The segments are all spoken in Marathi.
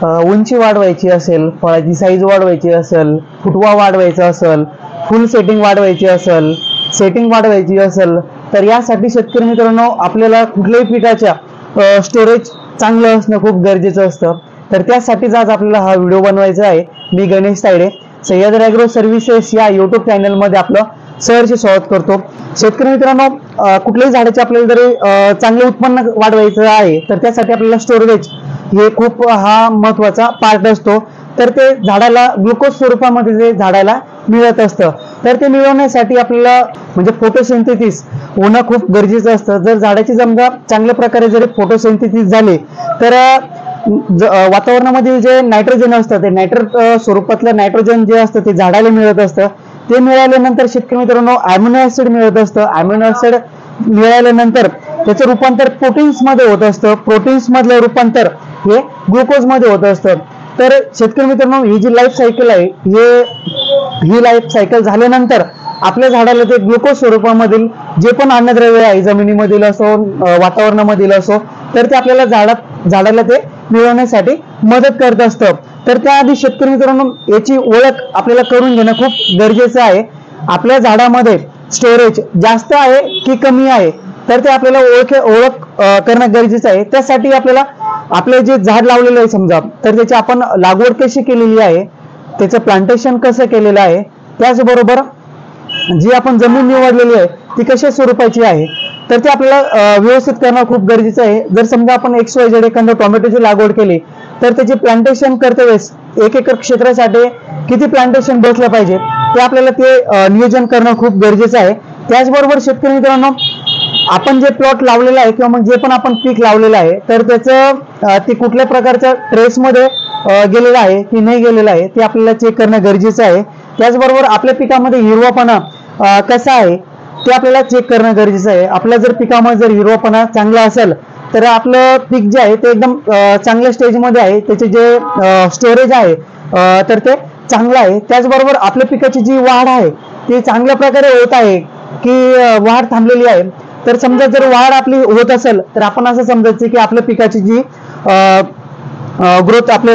उंची वाढवायची असेल, फळाची साईज वाढवायची असेल, फुटवा वाढवायचा असेल, फुल सेटिंग वाढवायची असेल, सेटिंग वाढवायची असेल, तर यासाठी शेतकरी मित्रांनो आपल्याला कुठल्याही पिकाच्या स्टोरेज चांगलं असणं खूप गरजेचं असतं. तर त्यासाठीच आज आपल्याला हा व्हिडिओ बनवायचा आहे. मी गणेश तायडे, सह्याद्री ॲग्रो सर्व्हिसेस या यूट्यूब चॅनलमध्ये आपलं सहर्ष स्वागत करतो. शेतकरी मित्रांनो, कुठल्याही झाडाचे आपल्याला जरी चांगले उत्पन्न वाढवायचं आहे तर त्यासाठी आपल्याला स्टोरेज हे खूप हा महत्वाचा पार्ट असतो. तर ते झाडाला ग्लुकोज स्वरूपामध्ये जे झाडाला मिळत असतं, तर ते मिळवण्यासाठी आपल्याला म्हणजे फोटोसिंथेसिस होणं खूप गरजेचं असतं. जर झाडाची समजा चांगल्या प्रकारे जरी फोटोसिंथेसिस झाली तर वातावरणामध्ये जे नायट्रोजन असतं ते स्वरूपातलं नायट्रोजन जे असतं ते झाडाला मिळत असतं. ते मिळाल्यानंतर शेतकरी मित्रांनो अॅमिनो ऍसिड मिळत असतं. अॅमिनो ऍसिड मिळाल्यानंतर त्याचं रूपांतर प्रोटीन्स मध्ये होत असतं. प्रोटीन्स मधलं रूपांतर हे ग्लुकोज मध्ये होत असतं. तर शेतकरी मित्रांनो, ही जी लाईफ सायकल आहे ही लाईफ सायकल झाल्यानंतर आपल्या झाडाला ते ग्लुकोज स्वरूपामधील जे पण अन्नद्रव्य आहे जमिनीमधील असो वातावरणामधील असो तर ते आपल्याला झाडाला ते मिळवण्यासाठी मदत करत असतं. तर त्याआधी शेतकरी मित्रांनो याची ओळख आपल्याला करून घेणं खूप गरजेचं आहे. आपल्या झाडामध्ये स्टोरेज जास्त आहे की कमी आहे तर ते आपल्याला ओळख करणं गरजेचं आहे. त्यासाठी आपल्याला आपले जे झाड लावलेलं आहे समजा तर त्याची आपण लागवड कशी केलेली आहे, त्याचं प्लांटेशन कसं केलेलं आहे, त्याचबरोबर जी आपण जमीन निवडलेली आहे ती कशा स्वरूपाची आहे तर ते आपल्याला व्यवस्थित करणं खूप गरजेचं आहे. जर समजा आपण XYZ एखाद्या टोमॅटोची लागवड केली तर त्याची प्लांटेशन करते वेळेस 1 एकर क्षेत्रासाठी किती प्लांटेशन बसलं पाहिजे ते आपल्याला ते नियोजन करणं खूप गरजेचं आहे. त्याचबरोबर शेतकरी मित्रांनो, आपण जे प्लॉट लावलेला आहे किंवा मग जे पण आपण पीक लावलेलं आहे तर त्याचं ते कुठल्या प्रकारच्या ट्रेसमध्ये गेलेलं आहे की नाही गेलेलं आहे ते आपल्याला चेक करणं गरजेचं आहे. त्याचबरोबर आपल्या पिकामध्ये हिरवापणा कसा आहे ते आपल्याला चेक करणं गरजेचं आहे. आपल्या जर पिकामध्ये जर हिरवापणा चांगला असेल तर आपलं पीक जे आहे ते एकदम चांगल्या स्टेजमध्ये आहे, त्याचे जे स्टोरेज आहे तर ते चांगलं आहे. त्याचबरोबर आपल्या पिकाची जी वाढ आहे ती चांगल्या प्रकारे होत आहे की वाढ थांबलेली आहे. तर समजा जर वाढ आपली होत असेल तर आपण असं समजायचं की आपल्या पिकाची जी ग्रोथ आपले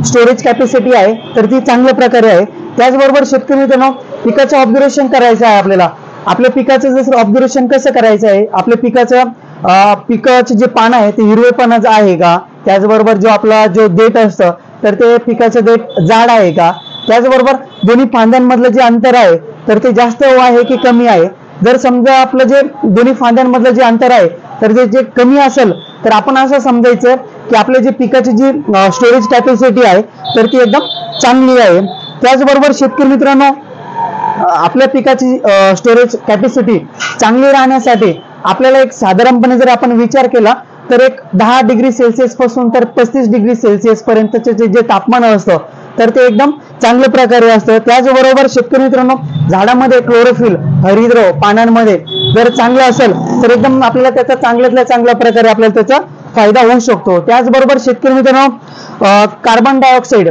स्टोरेज कॅपॅसिटी आहे तर ती चांगल्या प्रकारे आहे. त्याचबरोबर शेतकरी मित्रांनो, पिकाचं ऑब्झर्वेशन करायचं आहे आपल्याला. आपल्या पिकाचं जसं ऑब्झर्वेशन कसं करायचं आहे, आपल्या पिकाचे जे पान आहे ते हिरवेपणाचं आहे का, त्याचबरोबर जो देठ असतं तर ते पिकाचं देठ जाड आहे का, त्याचबरोबर दोन्ही फांद्यांमधलं जे अंतर आहे तर ते जास्त आहे की कमी आहे. जर समजा आपलं जे दोन्ही फांद्यांमधलं जे अंतर आहे तर ते जे कमी असेल तर आपण असं समजायचं की आपल्या जे पिकाची जी स्टोरेज कॅपॅसिटी आहे तर ती एकदम चांगली आहे. त्याचबरोबर शेतकरी मित्रांनो, आपल्या पिकाची स्टोरेज कॅपॅसिटी चांगली राहण्यासाठी आपल्याला एक साधारणपणे जर आपण विचार केला तर एक 10 डिग्री सेल्सिअस पासून तर 35 डिग्री सेल्सिअस पर्यंतचे जे तापमान असतं तर ते एकदम चांगल्या प्रकारे असतं. त्याचबरोबर शेतकरी मित्रांनो, झाडामध्ये क्लोरोफिल हरितद्रव पानांमध्ये जर चांगलं असेल तर एकदम आपल्याला त्याचा चांगल्यातल्या चांगल्या प्रकारे आपल्याला त्याचा फायदा होऊ शकतो. त्याचबरोबर शेतकरी मित्रांनो, कार्बन डायऑक्साईड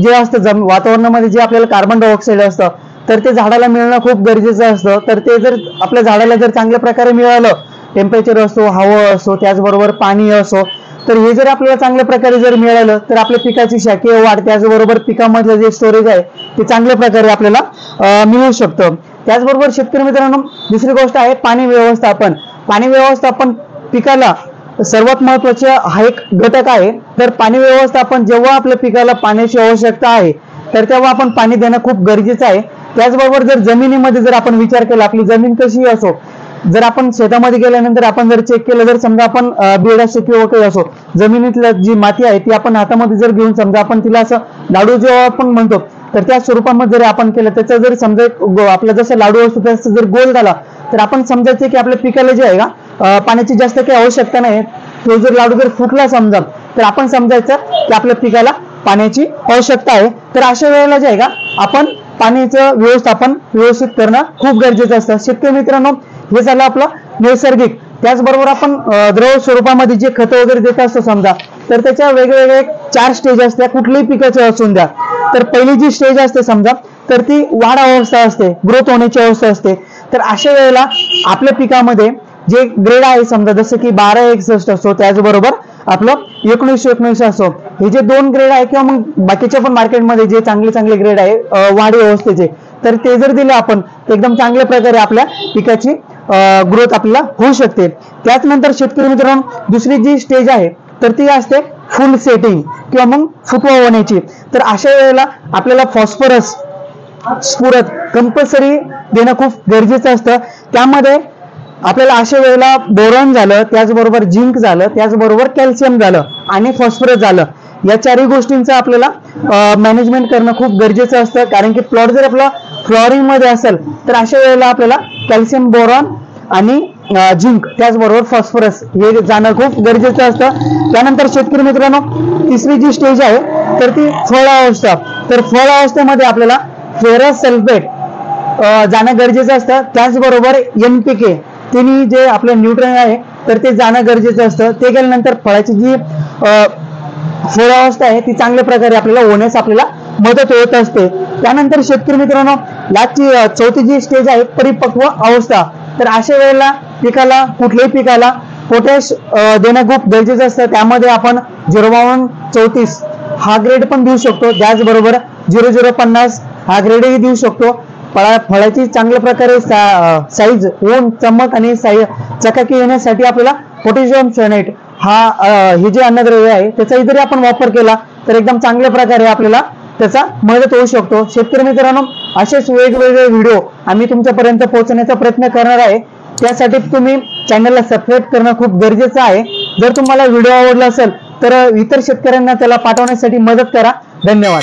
जे असतं वातावरणामध्ये जे आपल्याला कार्बन डायऑक्साईड असतं तर ते झाडाला मिळणं खूप गरजेचं असतं. तर ते जर आपल्या झाडाला जर चांगल्या प्रकारे मिळालं, टेम्परेचर असो, हवा असो, त्याचबरोबर पाणी असो, तर हे जर आपल्याला चांगल्या प्रकारे जर मिळालं तर आपल्या पिकाची शाखीय वाढ त्याचबरोबर पिकामधलं जे स्टोरेज आहे ते चांगल्या प्रकारे आपल्याला मिळू शकतं. त्याचबरोबर शेतकरी मित्रांनो, दुसरी गोष्ट आहे पाणी व्यवस्थापन. पाणी व्यवस्थापन पिकाला सर्वात महत्वाचा हा एक घटक आहे. तर पाणी व्यवस्थापन, जेव्हा आपल्या पिकाला पाण्याची आवश्यकता आहे तर तेव्हा आपण पाणी देणं खूप गरजेचं आहे. त्याचबरोबर जर जमिनीमध्ये जर आपण विचार केला, आपली जमीन कशी असो, जर आपण शेतामध्ये गेल्यानंतर आपण जर चेक केलं, जर समजा आपण बेड असो किंवा काही असो, जमिनीतलं जी माती आहे ती आपण हातामध्ये जर घेऊन समजा आपण तिला असं लाडू जेव्हा आपण म्हणतो तर त्या स्वरूपामध्ये जर आपण केलं, त्याचा जर समजा आपला जसं लाडू असतो तसं जर गोल झाला तर आपण समजायचं की आपल्या पिकाला जे आहे का पाण्याची जास्त काही आवश्यकता नाही. तो जर लाडू जर फुटला समजा तर आपण समजायचं की आपल्या पिकाला पाण्याची आवश्यकता आहे. तर अशा वेळेला जे आहे का आपण पाण्याचं व्यवस्थापन व्यवस्थित करणं खूप गरजेचं असतं. शेतकरी मित्रांनो, हे झालं आपलं नैसर्गिक. त्याचबरोबर आपण द्रव स्वरूपामध्ये जे खत वगैरे देत असतो समजा तर त्याच्या वेगवेगळे 4 स्टेज असतात, कुठल्याही पिकाचे असून द्या. तर पहिली जी स्टेज असते समजा तर ती वाढ अवस्था असते, ग्रोथ होण्याची अवस्था असते. तर अशा वेळेला आपल्या पिकामध्ये जे ग्रेड आहे समजा जसं की 1261 असो, त्याचबरोबर आपलं 1919 असो, हे जे 2 ग्रेड आहे किंवा मग बाकीच्या पण मार्केटमध्ये जे चांगले चांगले ग्रेड आहे वाढ व्यवस्थेचे, तर ते जर दिले आपण तर एकदम चांगल्या प्रकारे आपल्या पिकाची ग्रोथ आपल्याला होऊ शकते. त्याचनंतर शेतकरी मित्रांनो दुसरी जी स्टेज आहे तर ती असते फुल सेटिंग किंवा मग फुटवा होण्याची. तर अशा वेळेला आपल्याला फॉस्फरस स्फुरद कंपल्सरी देणं खूप गरजेचं असतं. त्यामध्ये आपल्याला अशा वेळेला बोरॉन झालं, त्याचबरोबर झिंक झालं, त्याचबरोबर कॅल्शियम झालं आणि फॉस्फरस झालं, या 4ही गोष्टींचं आपल्याला मॅनेजमेंट करणं खूप गरजेचं असतं. कारण की प्लॉट जर आपला फ्लॉवरिंग मध्ये असेल तर अशा वेळेला आपल्याला कॅल्शियम, बोरॉन आणि झिंक त्याचबरोबर फॉस्फरस हे जाणं खूप गरजेचं असतं. त्यानंतर शेतकरी मित्रांनो तिसरी जी स्टेज आहे तर ती फळ अवस्था. तर फळ अवस्थेमध्ये आपल्याला फेरस सल्फेट जाणं गरजेचं असतं. त्याचबरोबर NPK तिन्ही जे आपले न्यूट्रिएंट आहे तर ते जाणं गरजेचं असतं. ते केल्यानंतर फळाची जी फळ अवस्था आहे ती चांगल्या प्रकारे आपल्याला होण्यास आपल्याला मदत होत असते. त्यानंतर शेतकरी मित्रांनो लास्टची चौथी जी स्टेज आहे परिपक्व अवस्था. तर अशा वेळेला पिकाला कुठल्याही पिकाला पोटॅश देणं खूप गरजेचं असतं. त्यामध्ये आपण 05234 हा ग्रेड पण देऊ शकतो, त्याचबरोबर 0050 हा ग्रेडही देऊ शकतो. फळाची चांगल्या प्रकारे साईज, ऊन, चमक आणि चकाकी येण्यासाठी आपल्याला पोटॅशियम सायनाइड हे जे अन्नद्रव्य आहे त्याचा जरी आपण वापर केला तर एकदम चांगल्या प्रकारे आपल्याला त्याचा मदत होऊ शकतो. शेतकरी मित्रांनो असेच वेगवेगळे व्हिडिओ आम्ही तुमच्यापर्यंत पोहोचण्याचा प्रयत्न करणार आहे. त्यासाठी तुम्ही चॅनलला सबस्क्राईब करणं खूप गरजेचं आहे. जर तुम्हाला व्हिडिओ आवडला असेल तर इतर शेतकऱ्यांना त्याला पाठवण्यासाठी मदत करा. धन्यवाद.